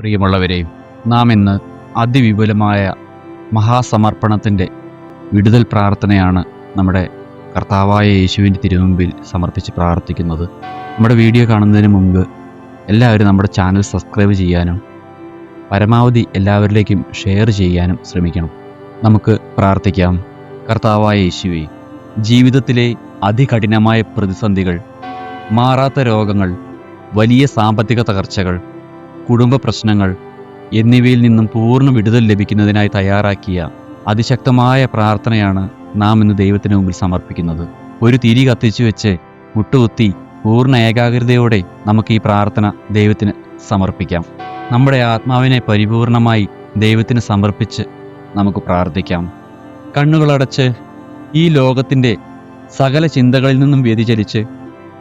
പ്രിയമുള്ളവരെ, നാം ഇന്ന് അതിവിപുലമായ മഹാസമർപ്പണത്തിൻ്റെ വിടുതൽ പ്രാർത്ഥനയാണ് നമ്മുടെ കർത്താവായ യേശുവിൻ്റെ തിരുമുമ്പിൽ സമർപ്പിച്ച് പ്രാർത്ഥിക്കുന്നത്. നമ്മുടെ വീഡിയോ കാണുന്നതിന് മുമ്പ് എല്ലാവരും നമ്മുടെ ചാനൽ സബ്സ്ക്രൈബ് ചെയ്യാനും പരമാവധി എല്ലാവരിലേക്കും ഷെയർ ചെയ്യാനും ശ്രമിക്കണം. നമുക്ക് പ്രാർത്ഥിക്കാം. കർത്താവായ യേശുവേ, ജീവിതത്തിലെ അതികഠിനമായ പ്രതിസന്ധികൾ, മാറാത്ത രോഗങ്ങൾ, വലിയ സാമ്പത്തിക തകർച്ചകൾ, കുടുംബ പ്രശ്നങ്ങൾ എന്നിവയിൽ നിന്നും പൂർണ്ണ വിടുതൽ ലഭിക്കുന്നതിനായി തയ്യാറാക്കിയ അതിശക്തമായ പ്രാർത്ഥനയാണ് നാം ഇന്ന് ദൈവത്തിന് മുമ്പിൽ സമർപ്പിക്കുന്നത്. ഒരു തിരി കത്തിച്ചു വെച്ച് മുട്ടുകുത്തി പൂർണ്ണ ഏകാഗ്രതയോടെ നമുക്ക് ഈ പ്രാർത്ഥന ദൈവത്തിന് സമർപ്പിക്കാം. നമ്മുടെ ആത്മാവിനെ പരിപൂർണമായി ദൈവത്തിന് സമർപ്പിച്ച് നമുക്ക് പ്രാർത്ഥിക്കാം. കണ്ണുകളടച്ച് ഈ ലോകത്തിൻ്റെ സകല ചിന്തകളിൽ നിന്നും വ്യതിചലിച്ച്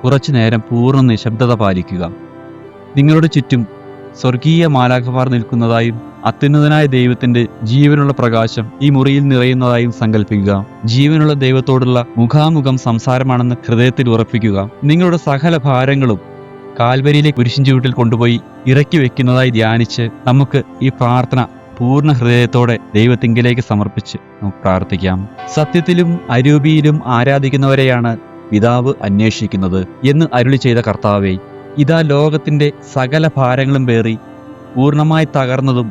കുറച്ചു നേരം പൂർണ്ണ നിശബ്ദത പാലിക്കുക. നിങ്ങളുടെ ചുറ്റും സ്വർഗീയ മാലാഖമാർ നിൽക്കുന്നതായും അത്യുന്നതനായ ദൈവത്തിന്റെ ജീവനുള്ള പ്രകാശം ഈ മുറിയിൽ നിറയുന്നതായും സങ്കല്പിക്കുക. ജീവനുള്ള ദൈവത്തോടുള്ള മുഖാമുഖം സംസാരമാണെന്ന് ഹൃദയത്തിൽ ഉറപ്പിക്കുക. നിങ്ങളുടെ സകല ഭാരങ്ങളും കാൽവരിയിലെ കുരിശിൻ ചുവട്ടിൽ കൊണ്ടുപോയി ഇറക്കി വെക്കുന്നതായി ധ്യാനിച്ച് നമുക്ക് ഈ പ്രാർത്ഥന പൂർണ്ണ ഹൃദയത്തോടെ ദൈവത്തിങ്കിലേക്ക് സമർപ്പിച്ച് നമുക്ക് പ്രാർത്ഥിക്കാം. സത്യത്തിലും അരൂപിയിലും ആരാധിക്കുന്നവരെയാണ് പിതാവ് അന്വേഷിക്കുന്നത് എന്ന് അരുളി ചെയ്ത കർത്താവേ, ഇതാ ലോകത്തിന്റെ സകല ഭാരങ്ങളും പേറി പൂർണ്ണമായി തകർന്നതും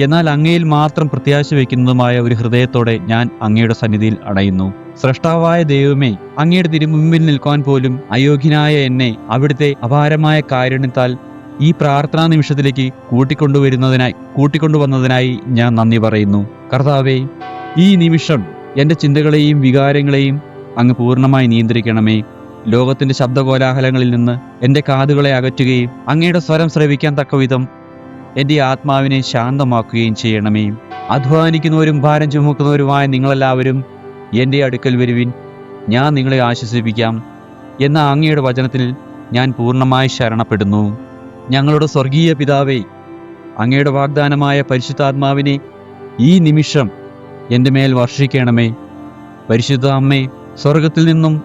എന്നാൽ അങ്ങയിൽ മാത്രം പ്രത്യാശ വയ്ക്കുന്നതുമായ ഒരു ഹൃദയത്തോടെ ഞാൻ അങ്ങയുടെ സന്നിധിയിൽ അണയുന്നു. സ്രഷ്ടാവായ ദൈവമേ, അങ്ങയുടെ തിരുമുമ്പിൽ നിൽക്കാൻ പോലും അയോഗ്യനായ എന്നെ അവിടുത്തെ അപാരമായ കാരുണ്യത്താൽ ഈ പ്രാർത്ഥനാ നിമിഷത്തിലേക്ക് കൂട്ടിക്കൊണ്ടുവന്നതിനായി ഞാൻ നന്ദി പറയുന്നു. കർത്താവേ, ഈ നിമിഷം എൻ്റെ ചിന്തകളെയും വികാരങ്ങളെയും അങ്ങ് പൂർണ്ണമായി നിയന്ത്രിക്കണമേ. ലോകത്തിന്റെ ശബ്ദകോലാഹലങ്ങളിൽ നിന്ന് എൻ്റെ കാതുകളെ അകറ്റുകയും അങ്ങയുടെ സ്വരം ശ്രവിക്കാൻ തക്കവിധം എൻ്റെ ആത്മാവിനെ ശാന്തമാക്കുകയും ചെയ്യണമേ. അധ്വാനിക്കുന്നവരും ഭാരം ചുമക്കുന്നവരുമായ നിങ്ങളെല്ലാവരും എൻ്റെ അടുക്കൽ വരുവിൻ, ഞാൻ നിങ്ങളെ ആശ്വസിപ്പിക്കാം എന്ന അങ്ങയുടെ വചനത്തിൽ ഞാൻ പൂർണ്ണമായി ശരണപ്പെടുന്നു. ഞങ്ങളുടെ സ്വർഗീയ പിതാവേ, അങ്ങയുടെ വാഗ്ദാനമായ പരിശുദ്ധാത്മാവിനെ ഈ നിമിഷം എൻ്റെ മേൽ വർഷിക്കണമേ. പരിശുദ്ധ അമ്മേ, സ്വർഗത്തിൽ നിന്നും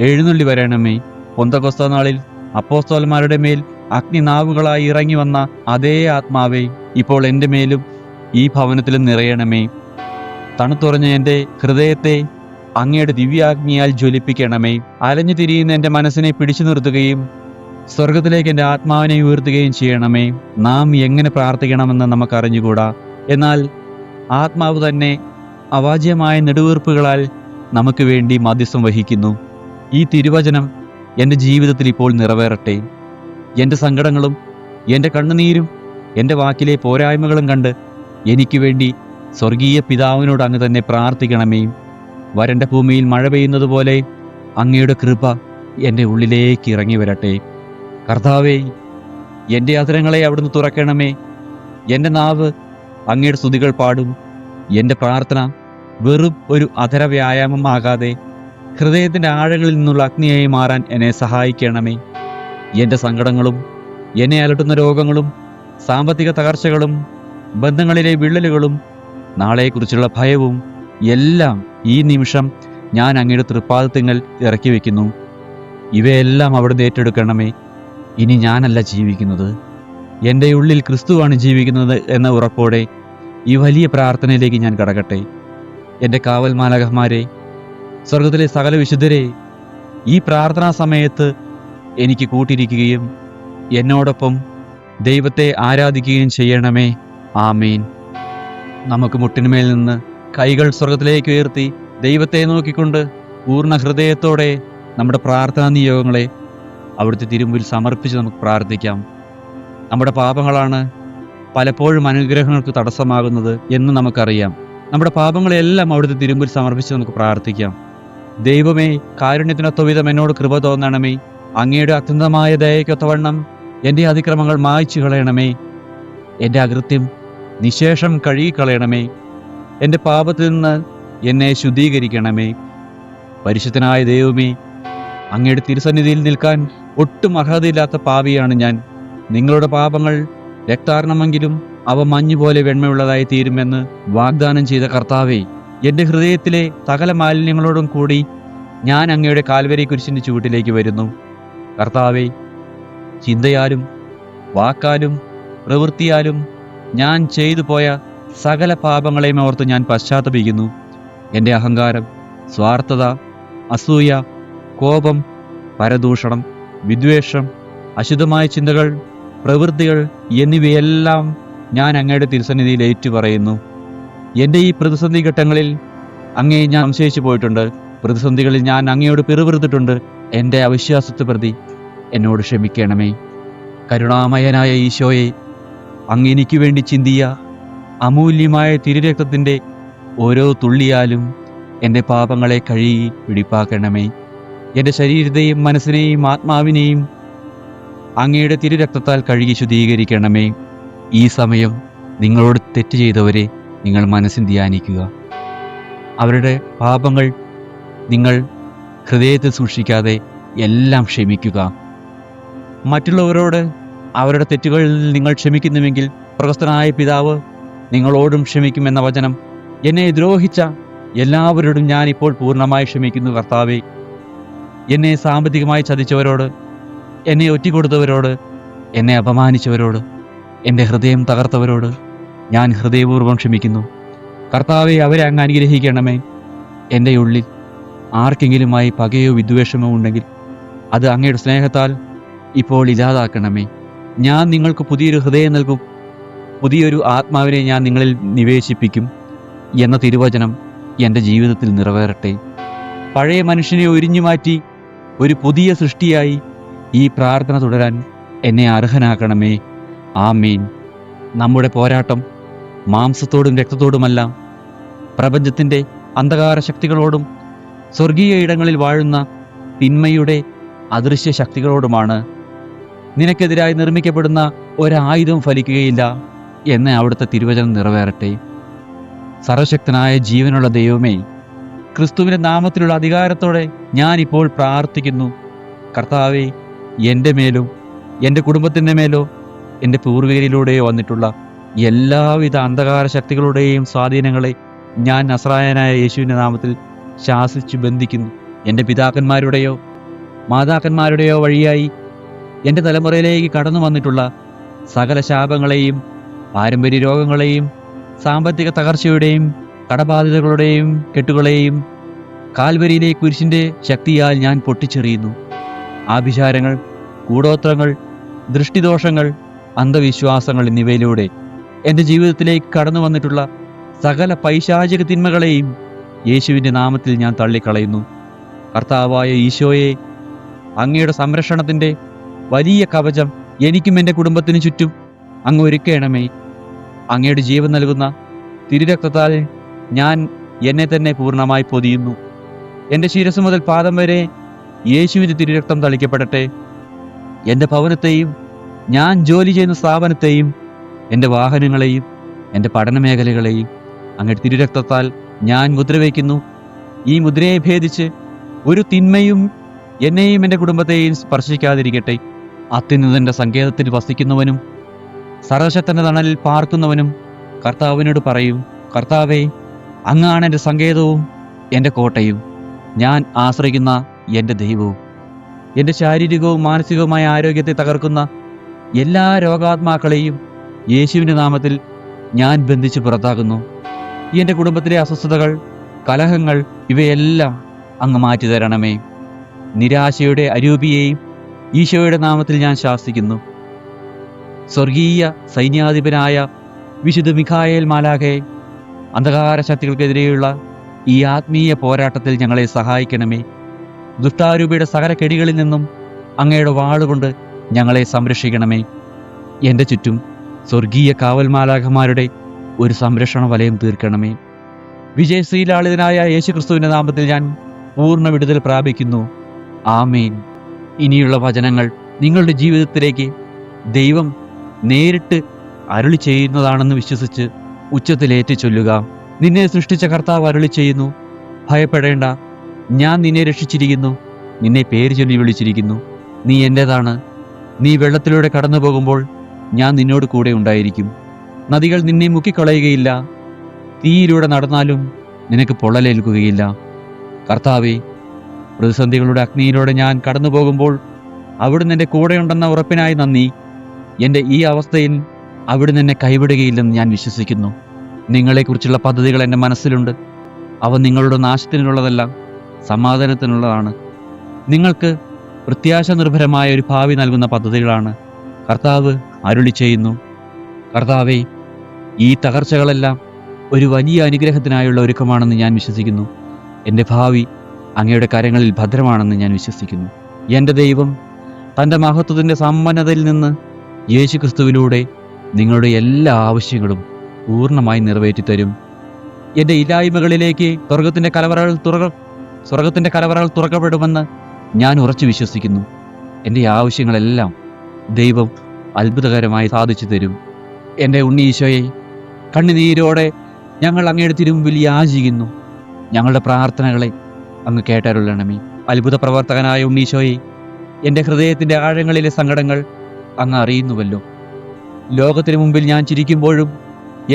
എഴുന്നള്ളി വരണമേ. പെന്തക്കോസ്ത് നാളിൽ അപ്പോസ്തലന്മാരുടെ മേൽ അഗ്നിനാവുകളായി ഇറങ്ങി വന്ന അതേ ആത്മാവേ, ഇപ്പോൾ എൻ്റെ മേലും ഈ ഭവനത്തിലും നിറയണമേ. തണുത്തുറഞ്ഞ എൻ്റെ ഹൃദയത്തെ അങ്ങയുടെ ദിവ്യാഗ്നിയാൽ ജ്വലിപ്പിക്കണമേ. അലഞ്ഞു തിരിയുന്ന എൻ്റെ മനസ്സിനെ പിടിച്ചു നിർത്തുകയും സ്വർഗത്തിലേക്ക് എൻ്റെ ആത്മാവിനെ ഉയർത്തുകയും ചെയ്യണമേ. നാം എങ്ങനെ പ്രാർത്ഥിക്കണമെന്ന് നമുക്കറിഞ്ഞുകൂടാ, എന്നാൽ ആത്മാവ് തന്നെ അവാച്യമായ നെടുവീർപ്പുകളാൽ നമുക്ക് വേണ്ടി മധ്യസ്ഥം വഹിക്കുന്നു. ഈ തിരുവചനം എൻ്റെ ജീവിതത്തിൽ ഇപ്പോൾ നിറവേറട്ടെ. എൻ്റെ സങ്കടങ്ങളും എൻ്റെ കണ്ണുനീരും എൻ്റെ വാക്കിലെ പോരായ്മകളും കണ്ട് എനിക്ക് വേണ്ടി സ്വർഗീയ പിതാവിനോട് അങ്ങ് തന്നെ പ്രാർത്ഥിക്കണമേ. വരണ്ട ഭൂമിയിൽ മഴ പെയ്യുന്നത് പോലെ അങ്ങയുടെ കൃപ എൻ്റെ ഉള്ളിലേക്ക് ഇറങ്ങി വരട്ടെ. കർത്താവേ, എൻ്റെ അധരങ്ങളെ അവിടുന്ന് തുറക്കണമേ. എൻ്റെ നാവ് അങ്ങയുടെ സ്തുതികൾ പാടും. എൻ്റെ പ്രാർത്ഥന വെറും ഒരു അധര വ്യായാമമാകാതെ ഹൃദയത്തിൻ്റെ ആഴങ്ങളിൽ നിന്നുള്ള അഗ്നിയായി മാറാൻ എന്നെ സഹായിക്കണമേ. എൻ്റെ സങ്കടങ്ങളും എന്നെ അലട്ടുന്ന രോഗങ്ങളും സാമ്പത്തിക തകർച്ചകളും ബന്ധങ്ങളിലെ വിള്ളലുകളും നാളെക്കുറിച്ചുള്ള ഭയവും എല്ലാം ഈ നിമിഷം ഞാൻ അങ്ങയുടെ തൃപ്പാദത്തിങ്കൽ ഇറക്കി വയ്ക്കുന്നു. ഇവയെല്ലാം അവിടുന്ന് ഏറ്റെടുക്കണമേ. ഇനി ഞാനല്ല ജീവിക്കുന്നത്, എൻ്റെ ഉള്ളിൽ ക്രിസ്തുവാണ് ജീവിക്കുന്നത് എന്ന ഉറപ്പോടെ ഈ വലിയ പ്രാർത്ഥനയിലേക്ക് ഞാൻ കടക്കട്ടെ. എൻ്റെ കാവൽ മാലാഖമാരെ, സ്വർഗത്തിലെ സകല വിശുദ്ധരെ, ഈ പ്രാർത്ഥനാ സമയത്ത് എനിക്ക് കൂട്ടിരിക്കുകയും എന്നോടൊപ്പം ദൈവത്തെ ആരാധിക്കുകയും ചെയ്യണമേ. ആമീൻ. നമുക്ക് മുട്ടിനുമേൽ നിന്ന് കൈകൾ സ്വർഗത്തിലേക്ക് ഉയർത്തി ദൈവത്തെ നോക്കിക്കൊണ്ട് പൂർണ്ണ ഹൃദയത്തോടെ നമ്മുടെ പ്രാർത്ഥനാ നിയോഗങ്ങളെ അവിടുത്തെ തിരുമുമ്പിൽ സമർപ്പിച്ച് നമുക്ക് പ്രാർത്ഥിക്കാം. നമ്മുടെ പാപങ്ങളാണ് പലപ്പോഴും അനുഗ്രഹങ്ങൾക്ക് തടസ്സമാകുന്നത് എന്ന് നമുക്കറിയാം. നമ്മുടെ പാപങ്ങളെല്ലാം അവിടുത്തെ തിരുമുമ്പിൽ സമർപ്പിച്ച് നമുക്ക് പ്രാർത്ഥിക്കാം. ദൈവമേ, കാരുണ്യത്തിനൊത്തവിധം എന്നോട് കൃപ തോന്നണമേ. അങ്ങയുടെ അത്യന്തമായ ദയയ്ക്കൊത്തവണ്ണം എൻ്റെ അതിക്രമങ്ങൾ മായ്ച്ചു കളയണമേ. എൻ്റെ അകൃത്യം നിശേഷം കഴുകിക്കളയണമേ. എൻ്റെ പാപത്തിൽ നിന്ന് എന്നെ ശുദ്ധീകരിക്കണമേ. പരിശുദ്ധനായ ദൈവമേ, അങ്ങയുടെ തിരുസന്നിധിയിൽ നിൽക്കാൻ ഒട്ടും അർഹതയില്ലാത്ത പാപിയാണ് ഞാൻ. നിങ്ങളുടെ പാപങ്ങൾ രക്താർണമെങ്കിലും അവ മഞ്ഞുപോലെ വെണ്മയുള്ളതായി തീരുമെന്ന് വാഗ്ദാനം ചെയ്ത കർത്താവേ, എൻ്റെ ഹൃദയത്തിലെ സകല മാലിന്യങ്ങളോടും കൂടി ഞാൻ അങ്ങയുടെ കാൽവരി കുരിശിൻ്റെ ചുവട്ടിലേക്ക് വരുന്നു. കർത്താവേ, ചിന്തയാലും വാക്കാലും പ്രവൃത്തിയാലും ഞാൻ ചെയ്തു പോയ സകല പാപങ്ങളെയും ഓർത്ത് ഞാൻ പശ്ചാത്തപിക്കുന്നു. എൻ്റെ അഹങ്കാരം, സ്വാർത്ഥത, അസൂയ, കോപം, പരദൂഷണം, വിദ്വേഷം, അശുദ്ധമായ ചിന്തകൾ, പ്രവൃത്തികൾ എന്നിവയെല്ലാം ഞാൻ അങ്ങയുടെ തിരുസന്നിധിയിൽ ഏറ്റുപറയുന്നു. എൻ്റെ ഈ പ്രതിസന്ധി ഘട്ടങ്ങളിൽ അങ്ങയെ ഞാൻ സംശയിച്ചു പോയിട്ടുണ്ട്. പ്രതിസന്ധികളിൽ ഞാൻ അങ്ങയോട് പിറുപിറുത്തിട്ടുണ്ട്. എൻ്റെ അവിശ്വാസത്തെ പ്രതി എന്നോട് ക്ഷമിക്കണമേ. കരുണാമയനായ ഈശോയെ, അങ്ങ് എനിക്ക് വേണ്ടി ചിന്തിയ അമൂല്യമായ തിരുരക്തത്തിൻ്റെ ഓരോ തുള്ളിയാലും എൻ്റെ പാപങ്ങളെ കഴുകി വെടിപ്പാക്കണമേ. എൻ്റെ ശരീരത്തെയും മനസ്സിനെയും ആത്മാവിനെയും അങ്ങയുടെ തിരുരക്തത്താൽ കഴുകി ശുദ്ധീകരിക്കണമേ. ഈ സമയം നിങ്ങളോട് തെറ്റ് ചെയ്തവരെ നിങ്ങൾ മനസ്സിൽ ധ്യാനിക്കുക. അവരുടെ പാപങ്ങൾ നിങ്ങൾ ഹൃദയത്തിൽ സൂക്ഷിക്കാതെ എല്ലാം ക്ഷമിക്കുക. മറ്റുള്ളവരോട് അവരുടെ തെറ്റുകളിൽ നിങ്ങൾ ക്ഷമിക്കുന്നുവെങ്കിൽ പ്രശസ്തനായ പിതാവ് നിങ്ങളോടും ക്ഷമിക്കുമെന്ന വചനം എന്നെ ദ്രോഹിച്ച എല്ലാവരോടും ഞാനിപ്പോൾ പൂർണ്ണമായി ക്ഷമിക്കുന്നു കർത്താവേ. എന്നെ സാമ്പത്തികമായി ചതിച്ചവരോട്, എന്നെ ഒറ്റിക്കൊടുത്തവരോട്, എന്നെ അപമാനിച്ചവരോട്, എൻ്റെ ഹൃദയം തകർത്തവരോട് ഞാൻ ഹൃദയപൂർവ്വം ക്ഷമിക്കുന്നു കർത്താവെ. അവരെ അങ്ങ് അനുഗ്രഹിക്കണമേ. എൻ്റെ ഉള്ളിൽ ആർക്കെങ്കിലുമായി പകയോ വിദ്വേഷമോ ഉണ്ടെങ്കിൽ അത് അങ്ങയുടെ സ്നേഹത്താൽ ഇപ്പോൾ ഇല്ലാതാക്കണമേ. ഞാൻ നിങ്ങൾക്ക് പുതിയൊരു ഹൃദയം നൽകും, പുതിയൊരു ആത്മാവിനെ ഞാൻ നിങ്ങളിൽ നിവേശിപ്പിക്കും എന്ന തിരുവചനം എൻ്റെ ജീവിതത്തിൽ നിറവേറട്ടെ. പഴയ മനുഷ്യനെ ഒരിഞ്ഞു മാറ്റി ഒരു പുതിയ സൃഷ്ടിയായി ഈ പ്രാർത്ഥന തുടരാൻ എന്നെ അർഹനാക്കണമേ. ആമീൻ. നമ്മുടെ പോരാട്ടം മാംസത്തോടും രക്തത്തോടുമല്ല, പ്രപഞ്ചത്തിൻ്റെ അന്ധകാര ശക്തികളോടും സ്വർഗീയ ഇടങ്ങളിൽ വാഴുന്ന തിന്മയുടെ അദൃശ്യ ശക്തികളോടുമാണ്. നിനക്കെതിരായി നിർമ്മിക്കപ്പെടുന്ന ഒരായുധം ഫലിക്കുകയില്ല എന്ന് അവിടുത്തെ തിരുവചനം നിറവേറട്ടെ. സർവശക്തനായ ജീവനുള്ള ദൈവമേ, ക്രിസ്തുവിൻ്റെ നാമത്തിലുള്ള അധികാരത്തോടെ ഞാനിപ്പോൾ പ്രാർത്ഥിക്കുന്നു. കർത്താവെ, എൻ്റെ മേലോ എൻ്റെ കുടുംബത്തിൻ്റെ മേലോ എൻ്റെ പൂർവികരിലൂടെയോ വന്നിട്ടുള്ള എല്ലാവിധ അന്ധകാര ശക്തികളുടെയും സ്വാധീനങ്ങളെ ഞാൻ നസ്രായനായ യേശുവിൻ്റെ നാമത്തിൽ ശാസിച്ചു ബന്ധിക്കുന്നു. എൻ്റെ പിതാക്കന്മാരുടെയോ മാതാക്കന്മാരുടെയോ വഴിയായി എൻ്റെ തലമുറയിലേക്ക് കടന്നു വന്നിട്ടുള്ള സകല ശാപങ്ങളെയും പാരമ്പര്യ രോഗങ്ങളെയും സാമ്പത്തിക തകർച്ചയുടെയും കടബാധ്യതകളുടെയും കെട്ടുകളെയും കാൽവരിയിലെ കുരിശിൻ്റെ ശക്തിയാൽ ഞാൻ പൊട്ടിച്ചെറിയുന്നു. ആഭിചാരങ്ങൾ, കൂടോത്രങ്ങൾ, ദൃഷ്ടിദോഷങ്ങൾ, അന്ധവിശ്വാസങ്ങൾ എന്നിവയിലൂടെ എൻ്റെ ജീവിതത്തിലേക്ക് കടന്നു വന്നിട്ടുള്ള സകല പൈശാചിക തിന്മകളെയും യേശുവിൻ്റെ നാമത്തിൽ ഞാൻ തള്ളിക്കളയുന്നു. കർത്താവായ ഈശോയെ, അങ്ങയുടെ സംരക്ഷണത്തിൻ്റെ വലിയ കവചം എനിക്കും എൻ്റെ കുടുംബത്തിനു ചുറ്റും അങ്ങ് ഒരുക്കണമേ. അങ്ങയുടെ ജീവൻ നൽകുന്ന തിരുരക്തത്താൽ ഞാൻ എന്നെ തന്നെ പൂർണ്ണമായി പൊതിയുന്നു. എൻ്റെ ശിരസ് മുതൽ പാദം വരെ യേശുവിൻ്റെ തിരുരക്തം തളിക്കപ്പെടട്ടെ. എൻ്റെ ഭവനത്തെയും ഞാൻ ജോലി ചെയ്യുന്ന സ്ഥാപനത്തെയും എൻ്റെ വാഹനങ്ങളെയും എൻ്റെ പഠനമേഖലകളെയും അങ്ങയുടെ തിരുരക്തത്താൽ ഞാൻ മുദ്രവയ്ക്കുന്നു. ഈ മുദ്രയെ ഭേദിച്ച് ഒരു തിന്മയും എന്നെയും എൻ്റെ കുടുംബത്തെയും സ്പർശിക്കാതിരിക്കട്ടെ. അത്യുന്നതൻ്റെ സങ്കേതത്തിൽ വസിക്കുന്നവനും സർവശക്തൻ്റെ തണലിൽ പാർക്കുന്നവനും കർത്താവിനോട് പറയും, കർത്താവേ, അങ്ങാണ് എൻ്റെ സങ്കേതവും എൻ്റെ കോട്ടയും, ഞാൻ ആശ്രയിക്കുന്ന എൻ്റെ ദൈവവും. എൻ്റെ ശാരീരികവും മാനസികവുമായ ആരോഗ്യത്തെ തകർക്കുന്ന എല്ലാ രോഗാത്മാക്കളെയും യേശുവിൻ്റെ നാമത്തിൽ ഞാൻ ബന്ധിച്ച് പുറത്താക്കുന്നു. എൻ്റെ കുടുംബത്തിലെ അസ്വസ്ഥതകൾ, കലഹങ്ങൾ ഇവയെല്ലാം അങ്ങ് മാറ്റി തരണമേ. നിരാശയുടെ അരൂപിയെയും ഈശോയുടെ നാമത്തിൽ ഞാൻ ശാസിക്കുന്നു. സ്വർഗീയ സൈന്യാധിപനായ വിശുദ്ധ മിഖായേൽ മാലാഖയെ, അന്ധകാര ശക്തികൾക്കെതിരെയുള്ള ഈ ആത്മീയ പോരാട്ടത്തിൽ ഞങ്ങളെ സഹായിക്കണമേ. ദുഷ്ടാരൂപിയുടെ സകല കെടികളിൽ നിന്നും അങ്ങയുടെ വാളുകൊണ്ട് ഞങ്ങളെ സംരക്ഷിക്കണമേ. എൻ്റെ ചുറ്റും സ്വർഗീയ കാവൽ മാലാഖമാരുടെ ഒരു സംരക്ഷണ വലയം തീർക്കണമേ. വിജയശ്രീലാളിതനായ യേശുക്രിസ്തുവിൻ്റെ നാമത്തിൽ ഞാൻ പൂർണ്ണ വിടുതൽ പ്രാപിക്കുന്നു. ആമേൻ. ഇനിയുള്ള വചനങ്ങൾ നിങ്ങളുടെ ജീവിതത്തിലേക്ക് ദൈവം നേരിട്ട് അരുളി ചെയ്യുന്നതാണെന്ന് വിശ്വസിച്ച് ഉച്ചത്തിലേറ്റ് ചൊല്ലുക. നിന്നെ സൃഷ്ടിച്ച കർത്താവ് അരുളി ചെയ്യുന്നു, ഭയപ്പെടേണ്ട, ഞാൻ നിന്നെ രക്ഷിച്ചിരിക്കുന്നു, നിന്നെ പേര് ചൊല്ലി വിളിച്ചിരിക്കുന്നു, നീ എൻ്റേതാണ്. നീ വെള്ളത്തിലൂടെ കടന്നു പോകുമ്പോൾ ഞാൻ നിന്നോട് കൂടെ ഉണ്ടായിരിക്കും. നദികൾ നിന്നെ മുക്കിക്കളയുകയില്ല, തീയിലൂടെ നടന്നാലും നിനക്ക് പൊള്ളലേൽക്കുകയില്ല. കർത്താവേ, പ്രതിസന്ധികളുടെ അഗ്നിയിലൂടെ ഞാൻ കടന്നു പോകുമ്പോൾ അവിടുന്ന് എൻ്റെ കൂടെയുണ്ടെന്ന ഉറപ്പിനായി നന്ദി. എൻ്റെ ഈ അവസ്ഥയിൽ അവിടുന്ന് എന്നെ കൈവിടുകയില്ലെന്ന് ഞാൻ വിശ്വസിക്കുന്നു. നിങ്ങളെക്കുറിച്ചുള്ള പദ്ധതികൾ എൻ്റെ മനസ്സിലുണ്ട്. അവ നിങ്ങളുടെ നാശത്തിനുള്ളതല്ല, സമാധാനത്തിനുള്ളതാണ്. നിങ്ങൾക്ക് പ്രത്യാശ നിർഭരമായ ഒരു ഭാവി നൽകുന്ന പദ്ധതികളാണ് കർത്താവ് അരുളി ചെയ്യുന്നു. കർത്താവേ, ഈ തകർച്ചകളെല്ലാം ഒരു വലിയ അനുഗ്രഹത്തിനായുള്ള ഒരുക്കമാണെന്ന് ഞാൻ വിശ്വസിക്കുന്നു. എൻ്റെ ഭാവി അങ്ങയുടെ കരങ്ങളിൽ ഭദ്രമാണെന്ന് ഞാൻ വിശ്വസിക്കുന്നു. എൻ്റെ ദൈവം തൻ്റെ മഹത്വത്തിൻ്റെ സമ്പന്നതയിൽ നിന്ന് യേശു ക്രിസ്തുവിലൂടെ നിങ്ങളുടെ എല്ലാ ആവശ്യങ്ങളും പൂർണ്ണമായി നിറവേറ്റിത്തരും. എൻ്റെ ഇല്ലായ്മകളിലേക്ക് സ്വർഗത്തിൻ്റെ കലവറകൾ തുറക്കപ്പെടുമെന്ന് ഞാൻ ഉറച്ചു വിശ്വസിക്കുന്നു. എൻ്റെ ആവശ്യങ്ങളെല്ലാം ദൈവം അത്ഭുതകരമായി സാധിച്ചു തരും. എൻ്റെ ഉണ്ണീശോയെ, കണ്ണുനീരോടെ ഞങ്ങൾ അങ്ങയുടെ തിരുമുമ്പിൽ യാചിക്കുന്നു. ഞങ്ങളുടെ പ്രാർത്ഥനകളെ അങ്ങ് കേട്ടരുളണമേ. അത്ഭുത പ്രവർത്തകനായ ഉണ്ണീശോയെ, എൻ്റെ ഹൃദയത്തിൻ്റെ ആഴങ്ങളിലെ സങ്കടങ്ങൾ അങ്ങ് അറിയുന്നുവല്ലോ. ലോകത്തിന് മുമ്പിൽ ഞാൻ ചിരിക്കുമ്പോഴും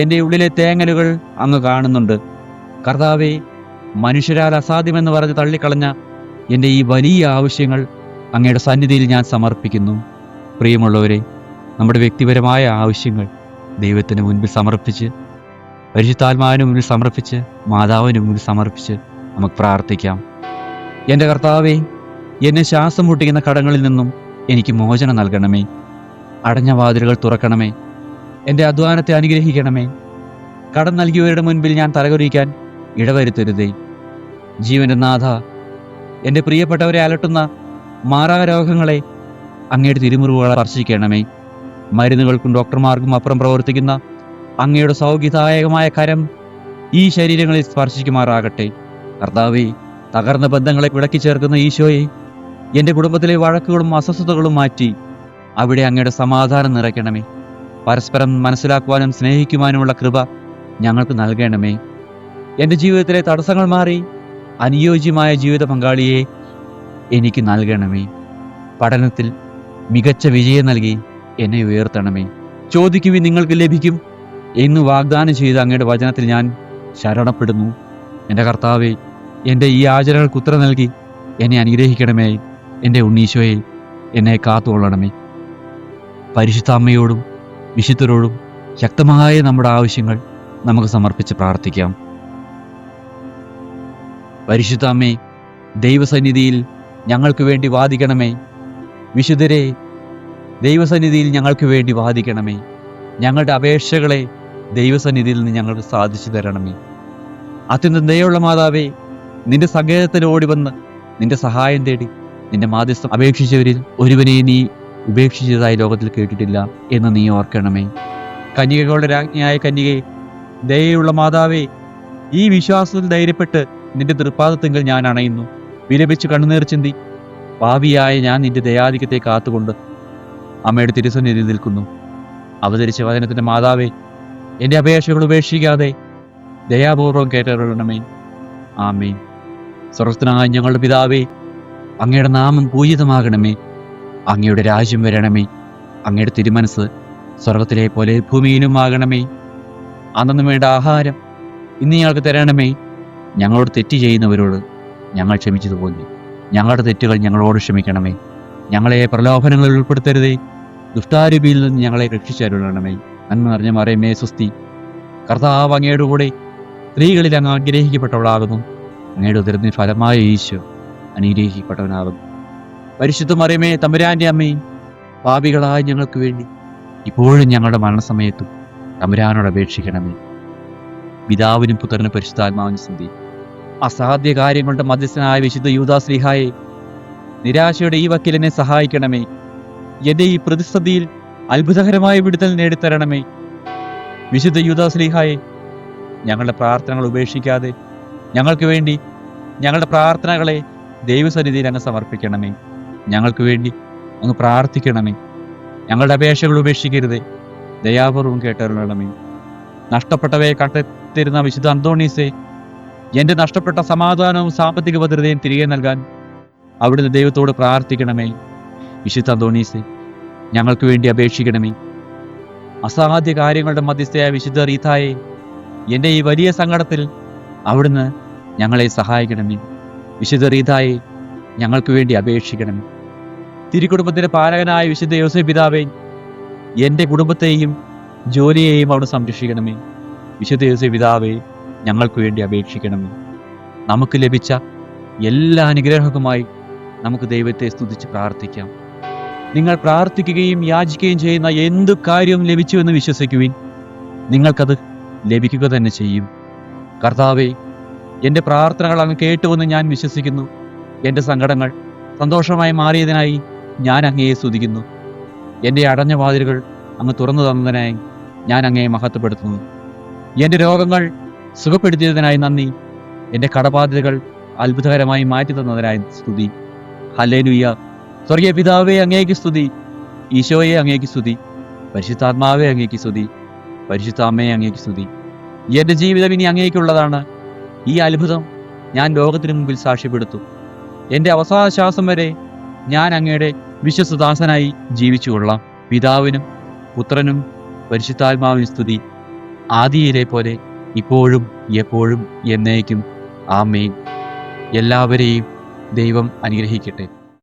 എൻ്റെ ഉള്ളിലെ തേങ്ങലുകൾ അങ്ങ് കാണുന്നുണ്ട്. കർത്താവേ, മനുഷ്യരാൽ അസാധ്യമെന്ന് പറഞ്ഞ് തള്ളിക്കളഞ്ഞ എൻ്റെ ഈ വലിയ ആവശ്യങ്ങൾ അങ്ങയുടെ സന്നിധിയിൽ ഞാൻ സമർപ്പിക്കുന്നു. പ്രിയമുള്ളവരെ, നമ്മുടെ വ്യക്തിപരമായ ആവശ്യങ്ങൾ ദൈവത്തിന് മുൻപിൽ സമർപ്പിച്ച്, പരിശുദ്ധാത്മാവിന് മുൻപിൽ സമർപ്പിച്ച്, മാതാവിന് മുൻപിൽ സമർപ്പിച്ച് നമുക്ക് പ്രാർത്ഥിക്കാം. എൻ്റെ കർത്താവേ, എന്നെ ശ്വാസം മുട്ടിക്കുന്ന കടങ്ങളിൽ നിന്നും എനിക്ക് മോചനം നൽകണമേ. അടഞ്ഞ വാതിലുകൾ തുറക്കണമേ. എൻ്റെ അധ്വാനത്തെ അനുഗ്രഹിക്കണമേ. കടം നൽകിയവരുടെ മുൻപിൽ ഞാൻ തലകുനിക്കാൻ ഇടവരുത്തരുതേ. ജീവൻ്റെ നാഥ, എൻ്റെ പ്രിയപ്പെട്ടവരെ അലട്ടുന്ന മാറാരോഗങ്ങളെ അങ്ങയുടെ തിരുമുറിവുകളെ സ്പർശിക്കണമേ. മരുന്നുകൾക്കും ഡോക്ടർമാർക്കും അപ്പുറം പ്രവർത്തിക്കുന്ന അങ്ങയുടെ സൗഖ്യദായകമായ കരം ഈ ശരീരങ്ങളിൽ സ്പർശിക്കുമാറാകട്ടെ. കർത്താവേ, തകർന്ന ബന്ധങ്ങളെ വിളക്കി ചേർക്കുന്ന ഈശോയെ, എൻ്റെ കുടുംബത്തിലെ വഴക്കുകളും അസ്വസ്ഥതകളും മാറ്റി അവിടെ അങ്ങയുടെ സമാധാനം നിറയ്ക്കണമേ. പരസ്പരം മനസ്സിലാക്കുവാനും സ്നേഹിക്കുവാനുമുള്ള കൃപ ഞങ്ങൾക്ക് നൽകണമേ. എൻ്റെ ജീവിതത്തിലെ തടസ്സങ്ങൾ മാറി അനുയോജ്യമായ ജീവിത പങ്കാളിയെ എനിക്ക് നൽകണമേ. പഠനത്തിൽ മികച്ച വിജയം നൽകി എന്നെ ഉയർത്തണമേ. ചോദിക്കുവിൻ, നിങ്ങൾക്ക് ലഭിക്കും എന്ന് വാഗ്ദാനം ചെയ്ത് അങ്ങയുടെ വചനത്തിൽ ഞാൻ ശരണപ്പെടുന്നു. എൻ്റെ കർത്താവേ, എൻ്റെ ഈ ആചരണകൾക്ക് ഉത്തരം നൽകി എന്നെ അനുഗ്രഹിക്കണമേ. എൻ്റെ ഉണ്ണീശോയെ, എന്നെ കാത്തുകൊള്ളണമേ. പരിശുദ്ധ അമ്മയോടും വിശുദ്ധരോടും ശക്തമായ നമ്മുടെ ആവശ്യങ്ങൾ നമുക്ക് സമർപ്പിച്ച് പ്രാർത്ഥിക്കാം. പരിശുദ്ധ അമ്മേ, ദൈവസന്നിധിയിൽ ഞങ്ങൾക്ക് വേണ്ടി വാദിക്കണമേ. വിശുദ്ധരെ, ദൈവസന്നിധിയിൽ ഞങ്ങൾക്ക് വേണ്ടി വാദിക്കണമേ. ഞങ്ങളുടെ അപേക്ഷകളെ ദൈവസന്നിധിയിൽ നിന്ന് ഞങ്ങൾക്ക് സാധിച്ചു തരണമേ. അത്യന്തം ദയയുള്ള മാതാവേ, നിന്റെ സങ്കേതത്തിൽ ഓടി വന്ന് നിന്റെ സഹായം തേടി നിന്റെ മാധ്യസ്ഥം അപേക്ഷിച്ചവരിൽ ഒരുവനെ നീ ഉപേക്ഷിച്ചതായി ലോകത്തിൽ കേട്ടിട്ടില്ല എന്ന് നീ ഓർക്കണമേ. കന്യകകളുടെ രാജ്ഞിയായ കന്യകയെ, ദയയുള്ള മാതാവേ, ഈ വിശ്വാസത്തിൽ ധൈര്യപ്പെട്ട് നിന്റെ തൃപ്പാദത്തിങ്കൽ ഞാൻ അണയുന്നു. വിലപിച്ച് കണ്ണുനീർ ചിന്തി പാപിയായ ഞാൻ നിന്റെ ദയാധിക്യത്തെ കാത്തുകൊണ്ട് അമ്മയുടെ തിരുസന്നിധിയിൽ നിൽക്കുന്നു. അവതരിച്ച വചനത്തിന്റെ മാതാവേ, എൻ്റെ അപേക്ഷകൾ ഉപേക്ഷിക്കാതെ ദയാപൂർവം കേട്ടരുളണമേ. ആമേൻ. സ്വർഗസ്ഥനായ ഞങ്ങളുടെ പിതാവേ, അങ്ങയുടെ നാമം പൂജിതമാകണമേ. അങ്ങയുടെ രാജ്യം വരണമേ. അങ്ങയുടെ തിരുമനസ് സ്വർഗത്തിലെ പോലെ ഭൂമിയിലും ആകണമേ. അന്നു വേണ്ട ആഹാരം ഇന്ന് ഞങ്ങൾക്ക് തരണമേ. ഞങ്ങളോട് തെറ്റ് ചെയ്യുന്നവരോട് ഞങ്ങൾ ക്ഷമിച്ചതുപോലെ ഞങ്ങളുടെ തെറ്റുകൾ ഞങ്ങളോട് ക്ഷമിക്കണമേ. ഞങ്ങളെ പ്രലോഭനങ്ങളിൽ ഉൾപ്പെടുത്തരുതേ. ദുഷ്ടാരൂപിയിൽ നിന്ന് ഞങ്ങളെ രക്ഷിച്ചരുളണമേ. നന്മ നിറഞ്ഞ മറിയമേ, സ്വസ്തി. കർത്താവ് അങ്ങയുടെ കൂടെ സ്ത്രീകളിൽ അങ്ങ് അനുഗ്രഹിക്കപ്പെട്ടവളാകുന്നു. അങ്ങയുടെ ഉദരത്തിന് ഫലമായ ഈശോ അനുഗ്രഹിക്കപ്പെട്ടവനാകുന്നു. പരിശുദ്ധ മറിയമേ, തമ്പുരാന്റെ അമ്മയും, പാപികളായ ഞങ്ങൾക്ക് വേണ്ടി ഇപ്പോഴും ഞങ്ങളുടെ മരണസമയത്തും തമ്പുരാനോട് അപേക്ഷിക്കണമേ. പിതാവിനും പുത്രനും പരിശുദ്ധാത്മാവിനും സ്തുതി. അസാധ്യ കാര്യങ്ങളുടെ മധ്യസ്ഥനായ വിശുദ്ധ യൂദാശ്ലീഹായെ, നിരാശയുടെ ഈ വക്കീലിനെ സഹായിക്കണമേ. എൻ്റെ ഈ പ്രതിസന്ധിയിൽ അത്ഭുതകരമായ വിടുതൽ നേടിത്തരണമേ. വിശുദ്ധ യൂദാശ്ലീഹായെ, ഞങ്ങളുടെ പ്രാർത്ഥനകൾ ഉപേക്ഷിക്കാതെ ഞങ്ങൾക്ക് വേണ്ടി ഞങ്ങളുടെ പ്രാർത്ഥനകളെ ദൈവസന്നിധിയിൽ അങ്ങ് സമർപ്പിക്കണമേ. ഞങ്ങൾക്ക് വേണ്ടി അങ്ങ് പ്രാർത്ഥിക്കണമേ. ഞങ്ങളുടെ അപേക്ഷകൾ ഉപേക്ഷിക്കരുതേ. ദയാപൂർവം കേട്ടരുളണമേ. നഷ്ടപ്പെട്ടവയെ കണ്ടെത്തിരുന്ന വിശുദ്ധ അന്തോണീസെ, എൻ്റെ നഷ്ടപ്പെട്ട സമാധാനവും സാമ്പത്തിക ഭദ്രതയും തിരികെ നൽകാൻ അവിടുന്ന് ദൈവത്തോട് പ്രാർത്ഥിക്കണമേ. വിശുദ്ധ അന്തോണീസെ, ഞങ്ങൾക്ക് വേണ്ടി അപേക്ഷിക്കണമേ. അസാധ്യ കാര്യങ്ങളുടെ മധ്യസ്ഥയായ വിശുദ്ധ റീതായെ, എൻ്റെ ഈ വലിയ സങ്കടത്തിൽ അവിടുന്ന് ഞങ്ങളെ സഹായിക്കണമേ. വിശുദ്ധ റീതായെ, ഞങ്ങൾക്ക് വേണ്ടി അപേക്ഷിക്കണമേ. തിരുക്കുടുംബത്തിൻ്റെ പാലകനായ വിശുദ്ധ യോസേപ്പ് പിതാവേ, എൻ്റെ കുടുംബത്തെയും ജോലിയെയും അവിടെ സംരക്ഷിക്കണമേ. വിശുദ്ധ യോസേപ്പ് പിതാവേ, ഞങ്ങൾക്ക് വേണ്ടി അപേക്ഷിക്കണമേ. നമുക്ക് ലഭിച്ച എല്ലാ അനുഗ്രഹവുമായി നമുക്ക് ദൈവത്തെ സ്തുതിച്ച് പ്രാർത്ഥിക്കാം. നിങ്ങൾ പ്രാർത്ഥിക്കുകയും യാചിക്കുകയും ചെയ്യുന്ന എന്തു കാര്യവും ലഭിച്ചുവെന്ന് വിശ്വസിക്കുവിൻ, നിങ്ങൾക്കത് ലഭിക്കുക തന്നെ ചെയ്യും. കർത്താവേ, എൻ്റെ പ്രാർത്ഥനകൾ അങ്ങ് കേട്ടുവെന്ന് ഞാൻ വിശ്വസിക്കുന്നു. എൻ്റെ സങ്കടങ്ങൾ സന്തോഷമായി മാറിയതിനായി ഞാൻ അങ്ങയെ സ്തുതിക്കുന്നു. എൻ്റെ അടഞ്ഞ വാതിലുകൾ അങ്ങ് തുറന്നു തന്നതിനായി ഞാൻ അങ്ങയെ മഹത്വപ്പെടുത്തുന്നു. എൻ്റെ രോഗങ്ങൾ സുഖപ്പെടുത്തിയതിനായി നന്ദി. എൻ്റെ കടബാധ്യതകൾ അത്ഭുതകരമായി മാറ്റി തന്നതിനായി സ്തുതി. ഹല്ലേലൂയ. സ്വർഗീയ പിതാവേ, അങ്ങേക്ക് സ്തുതി. ഈശോയെ, അങ്ങേക്ക് സ്തുതി. പരിശുദ്ധാത്മാവേ, അങ്ങേക്ക് സ്തുതി. പരിശുദ്ധ അമ്മയെ, അങ്ങേക്ക് സ്തുതി. എൻ്റെ ജീവിതം ഇനി അങ്ങേക്കുള്ളതാണ്. ഈ അത്ഭുതം ഞാൻ ലോകത്തിന് മുമ്പിൽ സാക്ഷ്യപ്പെടുത്തും. എൻ്റെ അവസാന ശ്വാസം വരെ ഞാൻ അങ്ങയുടെ വിശ്വസ്തദാസനായി ജീവിച്ചുകൊള്ളാം. പിതാവിനും പുത്രനും പരിശുദ്ധാത്മാവിനും സ്തുതി, ആദിയിലെ പോലെ ഇപ്പോഴും എപ്പോഴും എന്നേക്കും. ആമേൻ. എല്ലാവരെയും ദൈവം അനുഗ്രഹിക്കട്ടെ.